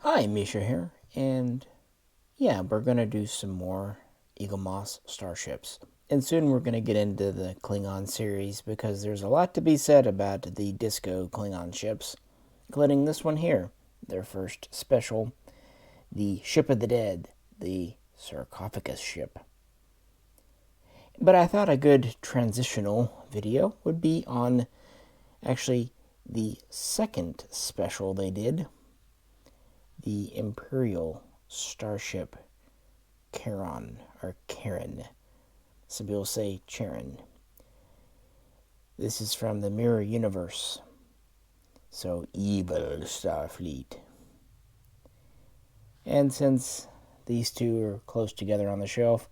Hi, Misha here, and yeah, we're gonna do some more Eaglemoss starships. And soon we're gonna get into the Klingon series because there's a lot to be said about the Disco Klingon ships, including this one here, their first special, the Ship of the Dead, the Sarcophagus ship. But I thought a good transitional video would be on actually the second special they did, the Imperial starship Charon, or Charon. Some people say Charon. This is from the Mirror Universe. So, evil Starfleet. And since these two are close together on the shelf,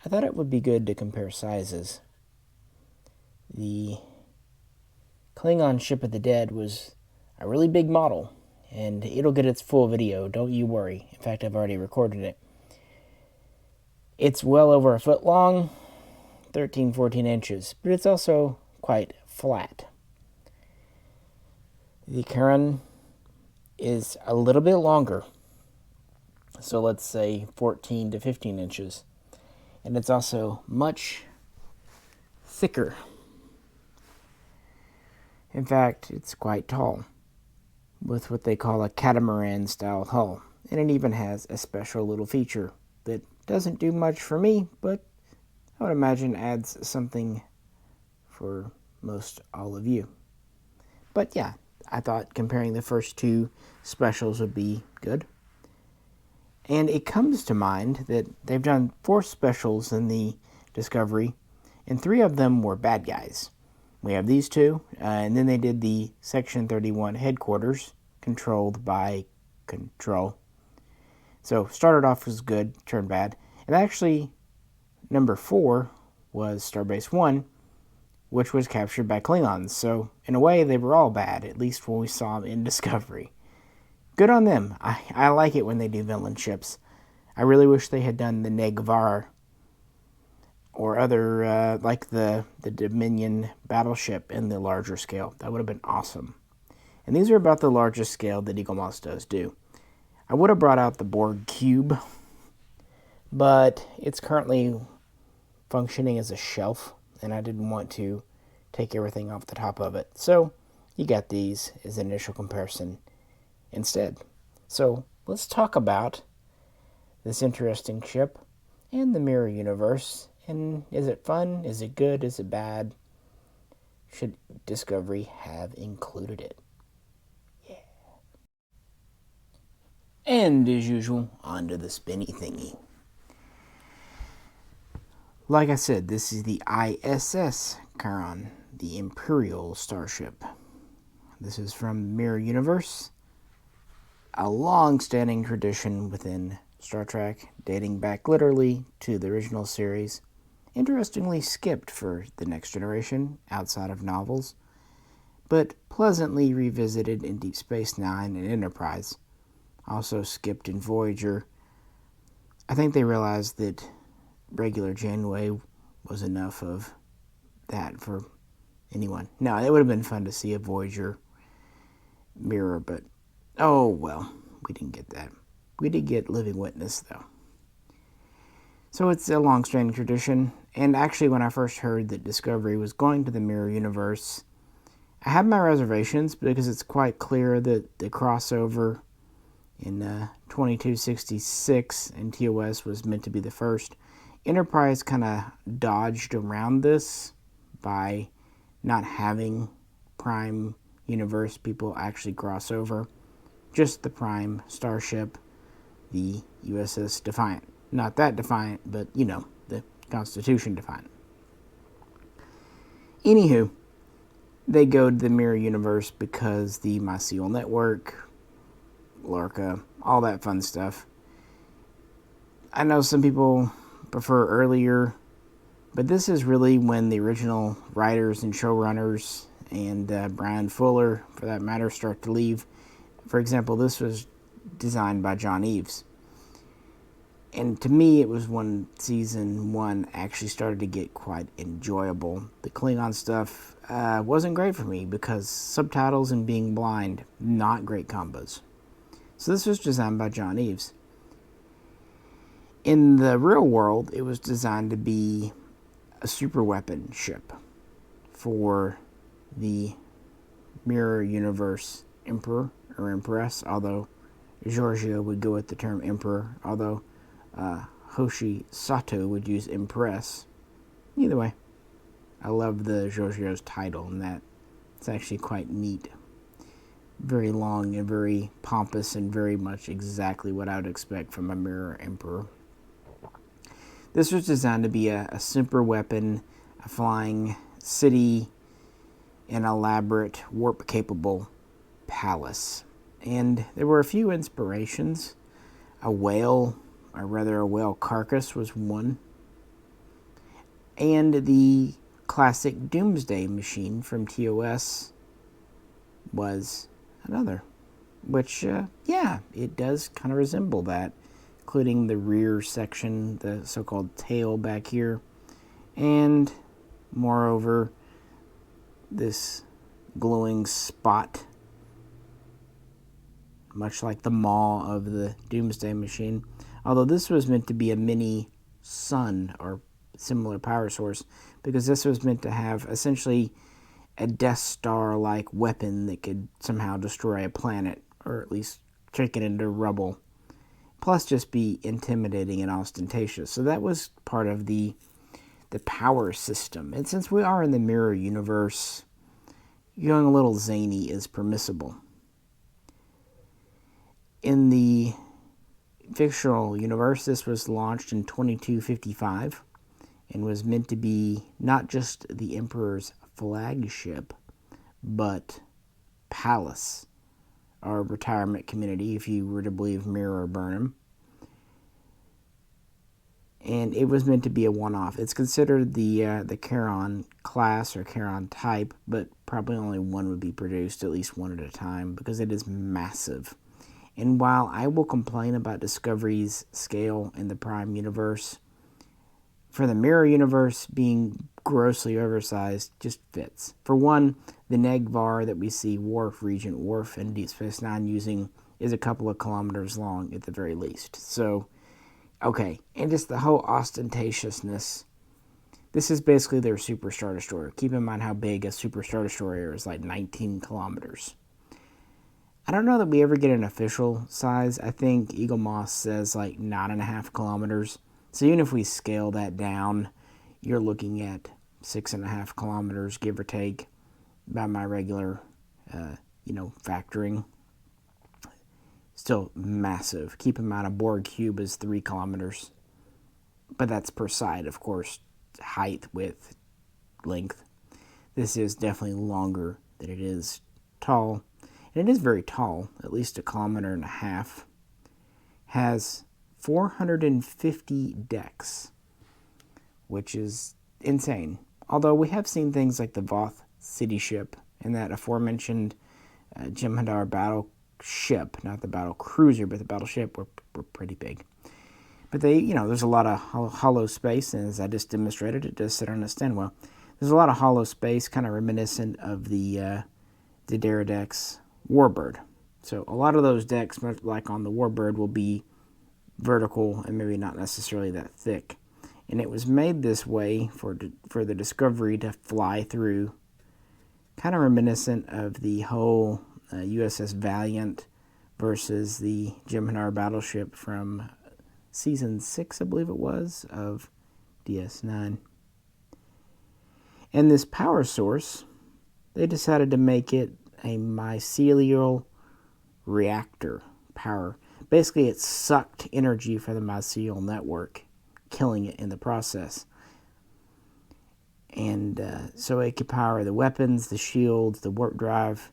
I thought it would be good to compare sizes. The Klingon Ship of the Dead was a really big model, and it'll get its full video, don't you worry. In fact, I've already recorded it. It's well over a foot long, 13-14 inches, but it's also quite flat. The Charon is a little bit longer, so let's say 14 to 15 inches, and it's also much thicker. In fact, it's quite tall, with what they call a catamaran style hull, and it even has a special little feature that doesn't do much for me, but I would imagine adds something for most all of you. But yeah, I thought comparing the first two specials would be good. And it comes to mind that they've done 4 specials in the Discovery, and 3 of them were bad guys. We have these 2, and then they did the Section 31 headquarters, controlled by Control. So started off as good, turned bad. And actually, number 4 was Starbase 1, which was captured by Klingons. So in a way, they were all bad, at least when we saw them in Discovery. Good on them. I like it when they do villain ships. I really wish they had done the Negvar or other, like the Dominion battleship in the larger scale. That would have been awesome. And these are about the largest scale that Eaglemoss does do. I would have brought out the Borg cube, but it's currently functioning as a shelf, and I didn't want to take everything off the top of it. So you got these as an initial comparison instead. So let's talk about this interesting ship and the Mirror Universe. And is it fun? Is it good? Is it bad? Should Discovery have included it? And as usual, onto the spinny thingy. Like I said, this is the ISS Charon, the Imperial starship. This is from Mirror Universe, a long-standing tradition within Star Trek, dating back literally to the original series. Interestingly skipped for The Next Generation, outside of novels, but pleasantly revisited in Deep Space Nine and Enterprise. Also skipped in Voyager. I think they realized that regular Janeway was enough of that for anyone. No, it would have been fun to see a Voyager mirror, but oh well, we didn't get that. We did get Living Witness, though. So it's a long-standing tradition, and actually when I first heard that Discovery was going to the Mirror Universe, I had my reservations because it's quite clear that the crossover in 2266 and TOS was meant to be the first. Enterprise kind of dodged around this by not having Prime Universe people actually cross over. Just the Prime Starship, the USS Defiant. Not that Defiant, but, you know, the Constitution Defiant. Anywho, they go to the Mirror Universe because the Mycelial Network, Lorca, all that fun stuff. I know some people prefer earlier, but this is really when the original writers and showrunners and Brian Fuller, for that matter, start to leave. For example, this was designed by John Eaves. And to me, it was when season 1 actually started to get quite enjoyable. The Klingon stuff wasn't great for me because subtitles and being blind, not great combos. So this was designed by John Eaves. In the real world, it was designed to be a super weapon ship for the Mirror Universe Emperor or Empress, although Giorgio would go with the term Emperor, although Hoshi Sato would use Empress. Either way, I love the Giorgio's title, and that it's actually quite neat. Very long and very pompous and very much exactly what I would expect from a Mirror Emperor. This was designed to be a super weapon, a flying city, an elaborate warp-capable palace. And there were a few inspirations. A whale, or rather a whale carcass, was one. And the classic Doomsday machine from TOS was another. Which, it does kind of resemble that, including the rear section, the so-called tail back here, and moreover, this glowing spot, much like the maw of the Doomsday machine. Although this was meant to be a mini sun or similar power source, because this was meant to have essentially a Death Star-like weapon that could somehow destroy a planet, or at least take it into rubble, plus just be intimidating and ostentatious. So that was part of the power system. And since we are in the Mirror Universe, going a little zany is permissible. In the fictional universe, this was launched in 2255 and was meant to be not just the Emperor's flagship, but palace, or retirement community, if you were to believe Mirror Burnham. And it was meant to be a one-off. It's considered the Charon class or Charon type, but probably only one would be produced, at least one at a time, because it is massive. And while I will complain about Discovery's scale in the Prime universe, for the Mirror universe, being grossly oversized just fits. For one, the Negvar that we see Regent Worf, and Deep Space Nine using is a couple of kilometers long at the very least. So, okay, and just the whole ostentatiousness. This is basically their Super Star Destroyer. Keep in mind how big a Super Star Destroyer is, like 19 kilometers. I don't know that we ever get an official size. I think Eaglemoss says like 9.5 kilometers. So even if we scale that down, you're looking at 6.5 kilometers, give or take, by my regular, factoring. Still massive. Keep in mind a Borg cube is 3 kilometers. But that's per side, of course. Height, width, length. This is definitely longer than it is tall. And it is very tall, at least 1.5 kilometers. Has 450 decks, which is insane. Although we have seen things like the Voth city ship and that aforementioned Jem'Hadar battleship, not the battle cruiser, but the battleship were pretty big. But there's a lot of hollow space, and as I just demonstrated, it does sit on a Stenwell. There's a lot of hollow space, kind of reminiscent of the Deradex Warbird. So a lot of those decks, much like on the Warbird, will be vertical and maybe not necessarily that thick. And it was made this way for the Discovery to fly through, kind of reminiscent of the whole USS Valiant versus the Jem'Hadar battleship from Season 6, I believe it was, of DS9. And this power source, they decided to make it a mycelial reactor power. Basically, it sucked energy from the mycelial network, killing it in the process. And so it could power the weapons, the shields, the warp drive.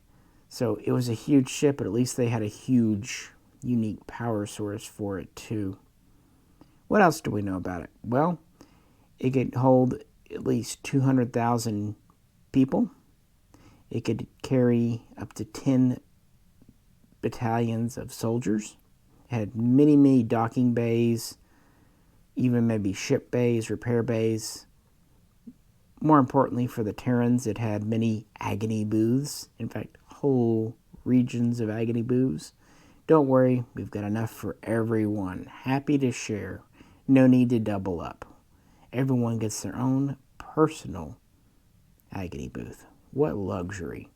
So it was a huge ship, but at least they had a huge, unique power source for it, too. What else do we know about it? Well, it could hold at least 200,000 people. It could carry up to 10 battalions of soldiers. It had many, many docking bays, even maybe ship bays, repair bays. More importantly, for the Terrans, it had many agony booths. In fact, whole regions of agony booths, Don't worry, we've got enough for everyone. Happy to share. No need to double up. Everyone gets their own personal agony booth. What luxury.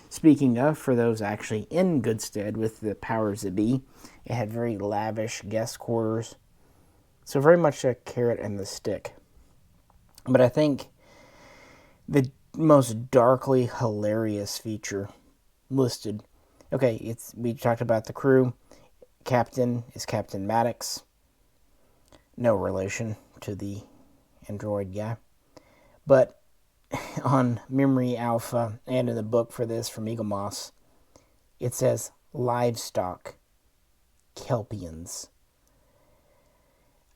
Speaking of, for those actually in good stead with the powers that be, it had very lavish guest quarters. So very much a carrot and the stick. But I think the most darkly hilarious feature listed. Okay, we talked about the crew. Captain is Captain Maddox. No relation to the android guy. But on Memory Alpha and in the book for this from Eaglemoss, it says livestock Kelpians.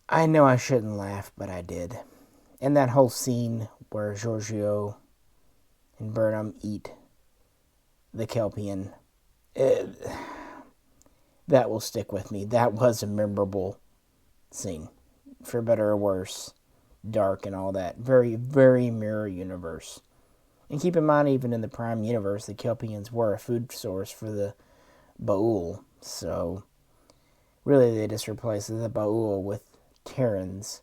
I know I shouldn't laugh, but I did. And that whole scene where Giorgio and Burnham eat the Kelpian, that will stick with me. That was a memorable scene, for better or worse. Dark and all that. Very, very mirror universe. And keep in mind, even in the Prime universe, the Kelpians were a food source for the Ba'ul. So, really, they just replaced the Ba'ul with Terrans.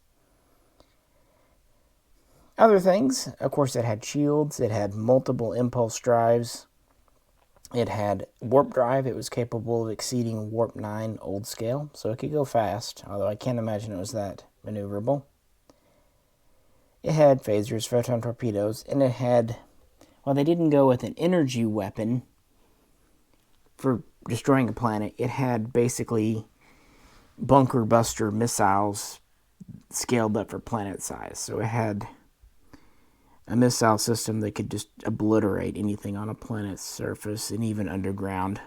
Other things, of course, it had shields. It had multiple impulse drives. It had warp drive. It was capable of exceeding warp 9 old scale. So it could go fast, although I can't imagine it was that maneuverable. It had phasers, photon torpedoes, and it had, while they didn't go with an energy weapon for destroying a planet, it had basically bunker buster missiles scaled up for planet size. So it had a missile system that could just obliterate anything on a planet's surface and even underground.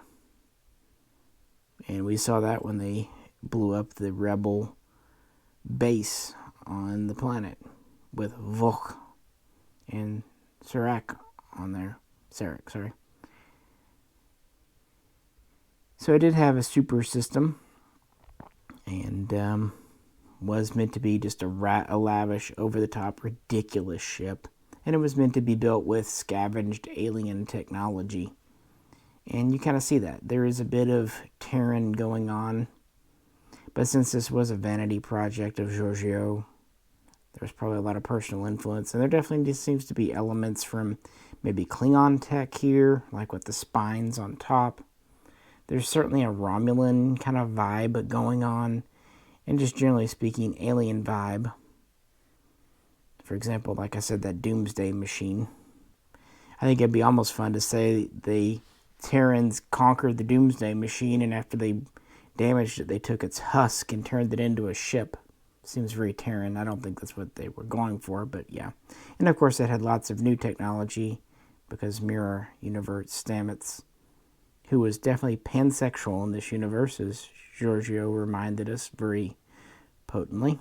And we saw that when they blew up the rebel base on the planet with Vok and Serac on there. Serac, sorry. So it did have a super system and was meant to be just a lavish, over-the-top, ridiculous ship. And it was meant to be built with scavenged alien technology. And you kind of see that. There is a bit of Terran going on. But since this was a vanity project of Giorgio, there's probably a lot of personal influence. And there definitely just seems to be elements from maybe Klingon tech here, like with the spines on top. There's certainly a Romulan kind of vibe going on. And just generally speaking, alien vibe. For example, like I said, that Doomsday machine. I think it'd be almost fun to say the Terrans conquered the Doomsday machine, and after they damaged it, they took its husk and turned it into a ship. Seems very Terran. I don't think that's what they were going for, but yeah. And of course, it had lots of new technology, because Mirror Universe Stamets, who was definitely pansexual in this universe, as Giorgio reminded us very potently.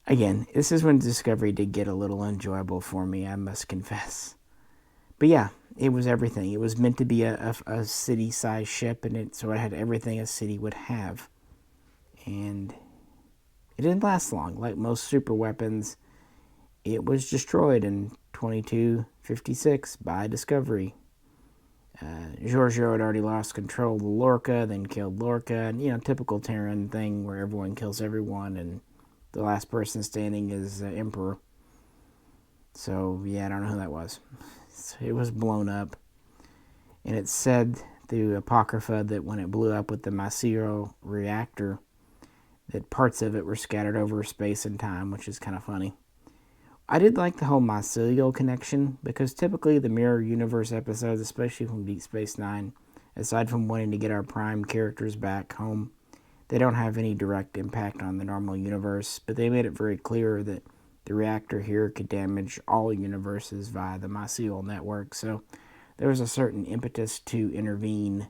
Again, this is when Discovery did get a little enjoyable for me, I must confess. But yeah, it was everything. It was meant to be a city-sized ship, and so it had everything a city would have. And it didn't last long. Like most super weapons, it was destroyed in 2256 by Discovery. Giorgio had already lost control of Lorca, then killed Lorca, and typical Terran thing where everyone kills everyone, and the last person standing is Emperor. So, yeah, I don't know who that was. It was blown up. And it said through Apocrypha that when it blew up with the Mycelial Reactor, that parts of it were scattered over space and time, which is kind of funny. I did like the whole mycelial connection, because typically the Mirror Universe episodes, especially from Deep Space Nine, aside from wanting to get our Prime characters back home, they don't have any direct impact on the normal universe, but they made it very clear that the reactor here could damage all universes via the mycelial network, so there was a certain impetus to intervene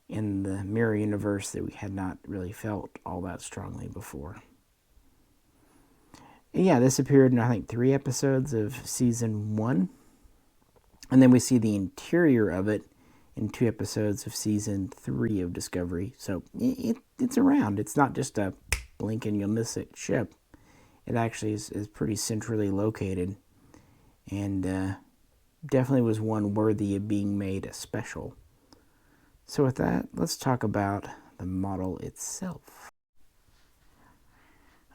in the Mirror Universe that we had not really felt all that strongly before. And yeah, this appeared in, I think, 3 episodes of Season 1, and then we see the interior of it in 2 episodes of Season 3 of Discovery. So it's around. It's not just a blink and you'll miss it ship. It actually is pretty centrally located. And definitely was one worthy of being made a special. So with that, let's talk about the model itself.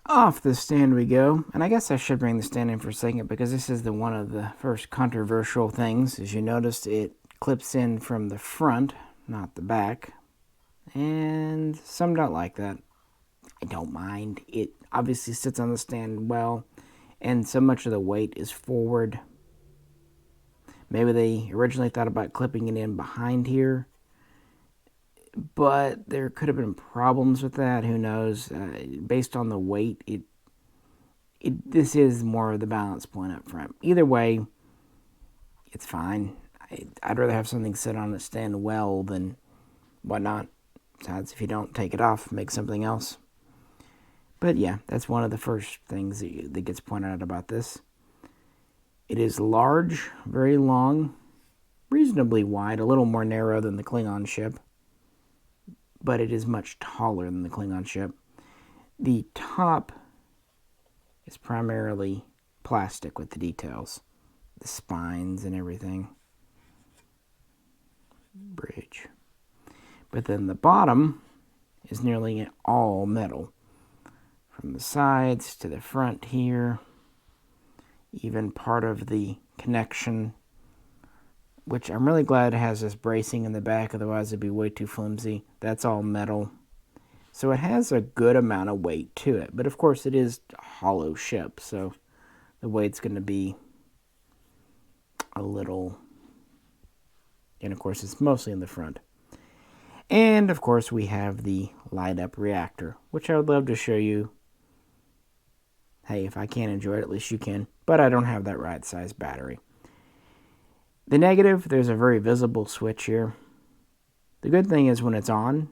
Off the stand we go, and I guess I should bring the stand in for a second because this is one of the first controversial things. As you noticed, it clips in from the front, not the back, and some don't like that. I don't mind. It obviously sits on the stand well, and so much of the weight is forward. Maybe they originally thought about clipping it in behind here, but there could have been problems with that. Who knows? Based on the weight, this is more of the balance point up front. Either way, it's fine. I'd rather have something sit on it stand well than whatnot. Besides, if you don't take it off, make something else. But yeah, that's one of the first things that gets pointed out about this. It is large, very long, reasonably wide, a little more narrow than the Klingon ship, but it is much taller than the Klingon ship. The top is primarily plastic with the details, the spines and everything. Bridge. But then the bottom is nearly all metal. From the sides to the front here, even part of the connection, which I'm really glad it has this bracing in the back, otherwise it'd be way too flimsy. That's all metal. So it has a good amount of weight to it, but of course it is a hollow ship, so the weight's going to be a little, and of course it's mostly in the front. And of course we have the light-up reactor, which I would love to show you. Hey, if I can't enjoy it, at least you can. But I don't have that right size battery. The negative, there's a very visible switch here. The good thing is when it's on,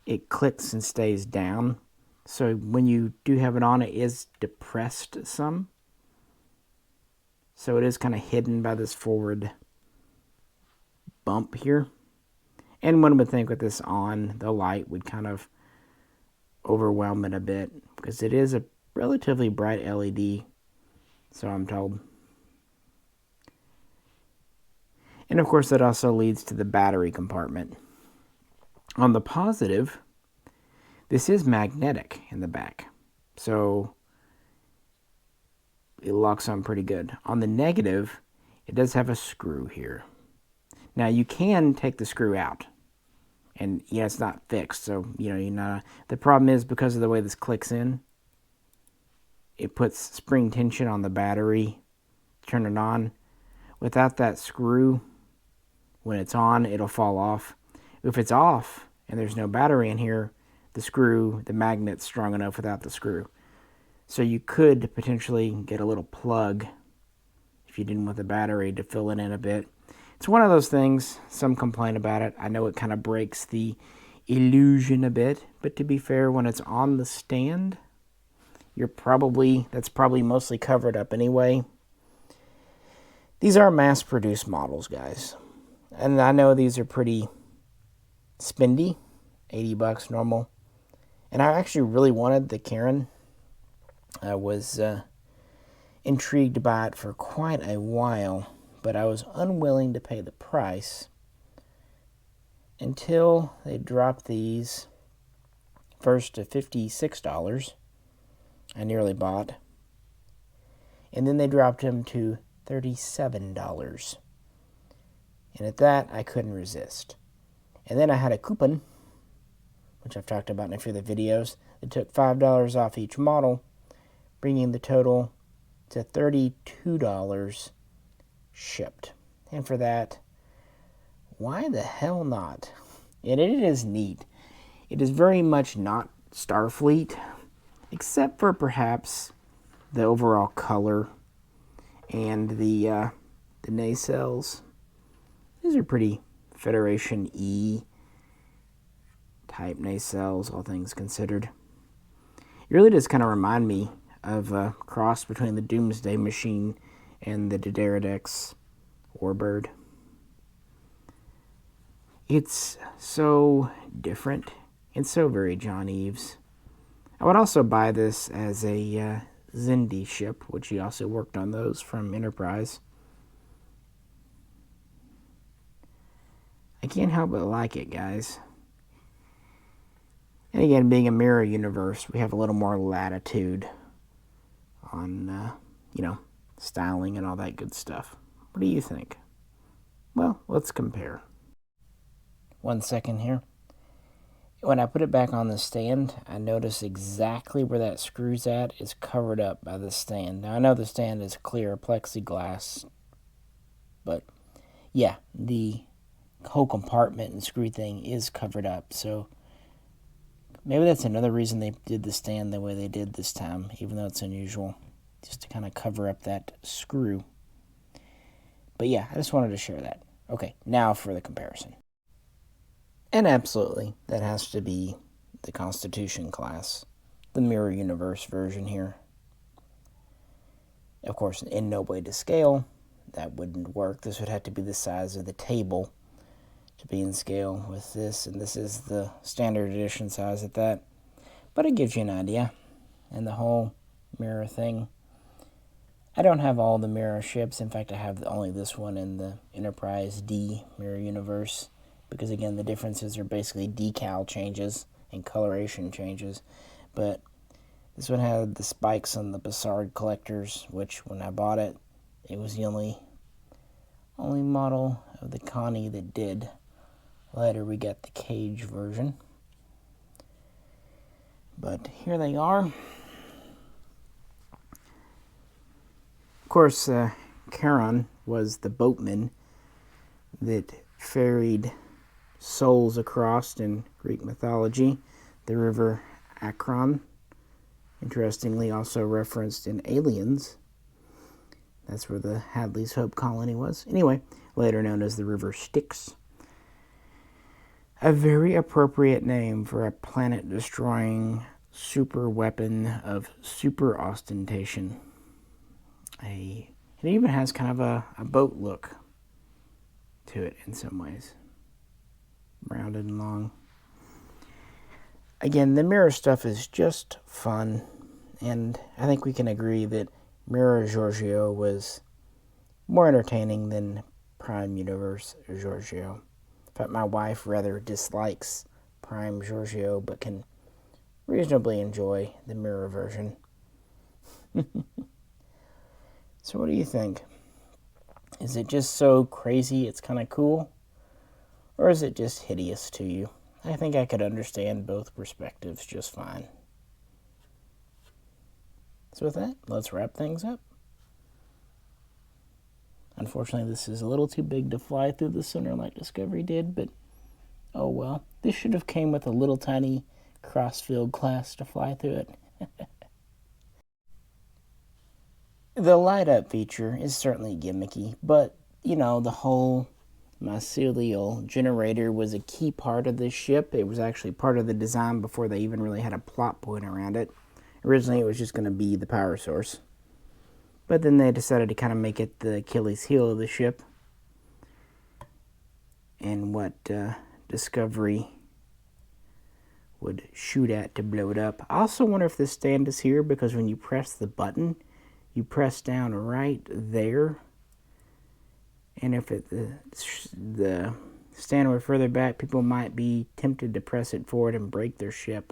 it clicks and stays down. So when you do have it on, it is depressed some. So it is kind of hidden by this forward bump here. And one would think with this on, the light would kind of overwhelm it a bit because it is a relatively bright LED, so I'm told. And of course that also leads to the battery compartment. On the positive, this is magnetic in the back, so it locks on pretty good. On the negative, it does have a screw here. Now you can take the screw out. And yeah, it's not fixed, so the problem is because of the way this clicks in, it puts spring tension on the battery, turn it on. Without that screw, when it's on, it'll fall off. If it's off and there's no battery in here, the magnet's strong enough without the screw. So you could potentially get a little plug if you didn't want the battery to fill it in a bit. It's one of those things, some complain about it. I know it kind of breaks the illusion a bit, but to be fair, when it's on the stand, that's probably mostly covered up anyway. These are mass-produced models, guys. And I know these are pretty spendy, $80 normal. And I actually really wanted the Charon. I was intrigued by it for quite a while, but I was unwilling to pay the price until they dropped these first to $56. I nearly bought. And then they dropped them to $37. And at that, I couldn't resist. And then I had a coupon, which I've talked about in a few of the videos, that took $5 off each model, bringing the total to $32 shipped. And for that, why the hell not? And it is neat. It is very much not Starfleet, except for perhaps the overall color and the nacelles. These are pretty Federation E type nacelles, all things considered. It really does kind of remind me of a cross between the Doomsday Machine and the Diderodex Warbird. It's so different and so very John Eves. I would also buy this as a Zindi ship, which he also worked on those from Enterprise. I can't help but like it, guys. And again, being a mirror universe, we have a little more latitude on, styling and all that good stuff. What do you think? Well, let's compare. 1 second here. When I put it back on the stand, I notice exactly where that screw's at is covered up by the stand. Now, I know the stand is clear plexiglass, but yeah, the whole compartment and screw thing is covered up. So maybe that's another reason they did the stand the way they did this time, even though it's unusual, just to kind of cover up that screw. But yeah, I just wanted to share that. Okay, now for the comparison. And absolutely, that has to be the Constitution class, the Mirror Universe version here. Of course, in no way to scale, that wouldn't work. This would have to be the size of the table to be in scale with this, and this is the standard edition size at that. But it gives you an idea, and the whole mirror thing. I don't have all the mirror ships. In fact, I have only this one in the Enterprise D Mirror Universe, because again, the differences are basically decal changes and coloration changes. But this one had the spikes on the Bassard collectors, which when I bought it, it was the only model of the Connie that did. Later we got the cage version. But here they are. Of course, Charon was the boatman that ferried souls across in Greek mythology, the river Akron. Interestingly, also referenced in Aliens. That's where the Hadley's Hope colony was. Anyway, later known as the River Styx. A very appropriate name for a planet-destroying super weapon of super ostentation. It even has kind of a boat look to it in some ways. Rounded and long. Again, the mirror stuff is just fun, and I think we can agree that Mirror Giorgio was more entertaining than Prime Universe Giorgio. In fact, my wife rather dislikes Prime Giorgio, but can reasonably enjoy the mirror version. So what do you think? Is it just so crazy it's kind of cool? Or is it just hideous to you? I think I could understand both perspectives just fine. So with that, let's wrap things up. Unfortunately, this is a little too big to fly through the center like Discovery did, but oh well. This should have came with a little tiny crossfield class to fly through it. The light-up feature is certainly gimmicky, but, the whole Mycelial Generator was a key part of this ship. It was actually part of the design before they even really had a plot point around it. Originally, it was just going to be the power source. But then they decided to kind of make it the Achilles heel of the ship. And what Discovery would shoot at to blow it up. I also wonder if this stand is here because when you press the button, you press down right there. And if the stand were further back, people might be tempted to press it forward and break their ship.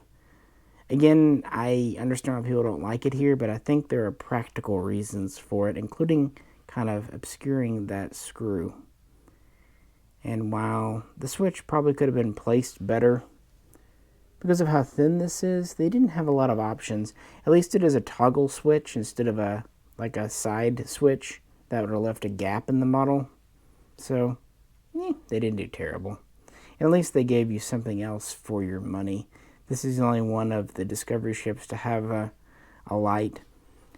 Again, I understand why people don't like it here, but I think there are practical reasons for it, including kind of obscuring that screw. And while the switch probably could have been placed better, because of how thin this is, they didn't have a lot of options. At least it is a toggle switch instead of a side switch that would have left a gap in the model. So, they didn't do terrible. And at least they gave you something else for your money. This is the only one of the Discovery ships to have a light.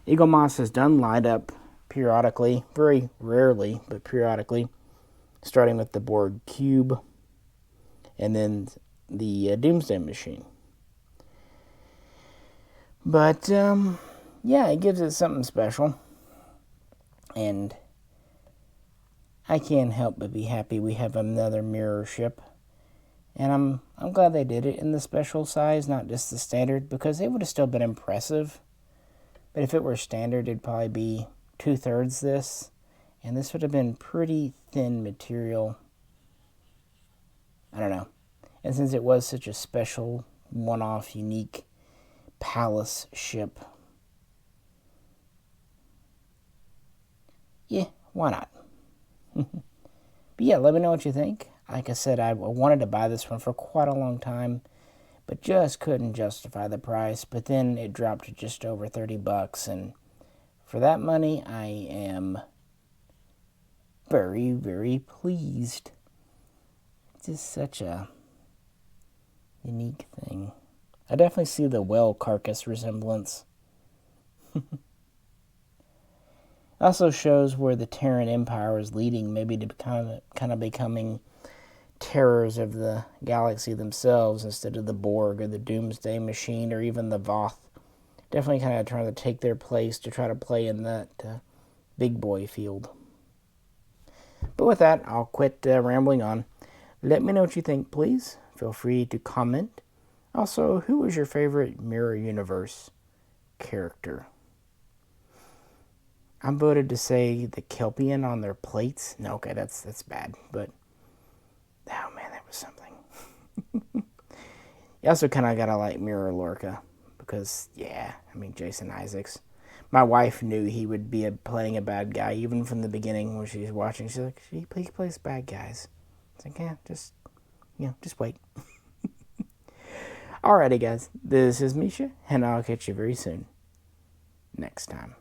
Eaglemoss has done light up periodically, very rarely, but periodically, starting with the Borg Cube and then the Doomsday Machine. But, yeah, it gives it something special. And I can't help but be happy we have another mirror ship. And I'm glad they did it in the special size, not just the standard, because it would have still been impressive. But if it were standard, it'd probably be 2/3 this. And this would have been pretty thin material. I don't know. And since it was such a special, one-off, unique palace ship, yeah, why not? But yeah, let me know what you think. Like I said, I wanted to buy this one for quite a long time, but just couldn't justify the price. But then it dropped to just over $30, and for that money, I am very, very pleased. It's just such a unique thing. I definitely see the whale carcass resemblance. Also shows where the Terran Empire is leading, maybe to kind of becoming terrors of the galaxy themselves instead of the Borg or the Doomsday Machine or even the Voth. Definitely kind of trying to take their place to try to play in that big boy field. But with that, I'll quit rambling on. Let me know what you think, please. Feel free to comment. Also, who was your favorite Mirror Universe character? I'm voted to say the Kelpian on their plates. No, okay, that's bad. But, oh man, that was something. You also kind of got to like Mirror Lorca. Because, yeah, I mean, Jason Isaacs. My wife knew he would be playing a bad guy, even from the beginning when she was watching. She's like, he plays bad guys. It's like, yeah, just wait. Alrighty, guys, this is Misha, and I'll catch you very soon. Next time.